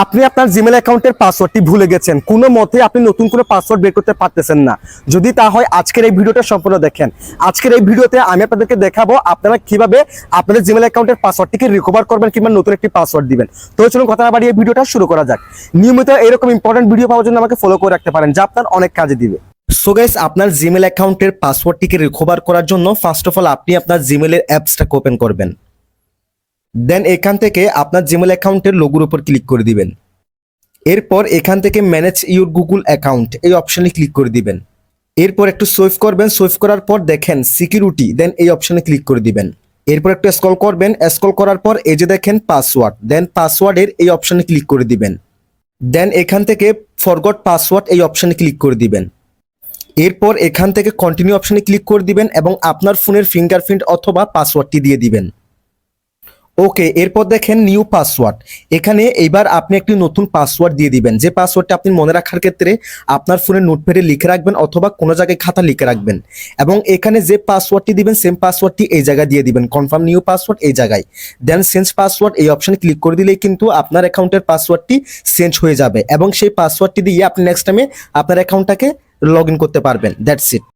আপনি আপনার জিমেল অ্যাকাউন্টের পাসওয়ার্ডটি ভুলে গেছেন, কোনো মতে আপনি নতুন করে পাসওয়ার্ড বের করতে পারতেছেন না। যদি তা হয় আজকের এই ভিডিওটা সম্পূর্ণ দেখেন। আজকের এই ভিডিওতে আমি আপনাদেরকে দেখাবো আপনারা কিভাবে আপনাদের জিমেল অ্যাকাউন্টের পাসওয়ার্ডটিকে রিকভার করবেন কিংবা নতুন একটি পাসওয়ার্ড দিবেন। তো চলুন কথা না বাড়িয়ে ভিডিওটা শুরু করা যাক। নিয়মিত এরকম ইম্পর্টেন্ট ভিডিও পাওয়ার জন্য আমাকে ফলো করে রাখতে পারেন, যা আপনার অনেক কাজে দিবে। সো গাইস, আপনার জিমেল অ্যাকাউন্টের পাসওয়ার্ডটিকে রিকভার করার জন্য ফার্স্ট অফ অল আপনি আপনার জিমেলের অ্যাপসটাকে ওপেন করবেন। দেন এখান থেকে আপনার জিমেল অ্যাকাউন্টের লোগোর উপর ক্লিক করে দিবেন। এরপর এখান থেকে ম্যানেজ ইউর গুগল অ্যাকাউন্ট এই অপশানে ক্লিক করে দিবেন। এরপর একটু সুইপ করবেন, সুইপ করার পর দেখেন সিকিউরিটি, দেন এই অপশানে ক্লিক করে দিবেন। এরপর একটু স্ক্রল করবেন, স্ক্রল করার পর এই যে দেখেন পাসওয়ার্ড, দেন পাসওয়ার্ডের এই অপশানে ক্লিক করে দিবেন। দেন এখান থেকে ফরগট পাসওয়ার্ড এই অপশানে ক্লিক করে দিবেন। এরপর এখান থেকে কন্টিনিউ অপশানে ক্লিক করে দিবেন এবং আপনার ফোনের ফিঙ্গারপ্রিন্ট অথবা পাসওয়ার্ডটি দিয়ে দিবেন। ওকে, এরপর দেখেন নিউ পাসওয়ার্ড। এখানে এইবার আপনি একটি নতুন পাসওয়ার্ড দিয়ে দিবেন, যে পাসওয়ার্ডটা আপনি মনে রাখার ক্ষেত্রে আপনার ফোনের নোটপ্যাডে লিখে রাখবেন অথবা কোনো জায়গায় খাতা লিখে রাখবেন। এবং এখানে যে পাসওয়ার্ডটি দিবেন সেম পাসওয়ার্ডটি এই জায়গায় দিয়ে দিবেন, কনফার্ম নিউ পাসওয়ার্ড এই জায়গায়। দেন চেঞ্জ পাসওয়ার্ড এই অপশানে ক্লিক করে দিলেই কিন্তু আপনার অ্যাকাউন্টের পাসওয়ার্ডটি চেঞ্জ হয়ে যাবে এবং সেই পাসওয়ার্ডটি দিয়ে আপনি নেক্সট টাইমে আপনার অ্যাকাউন্টটাকে লগ ইন করতে পারবেন। That's it.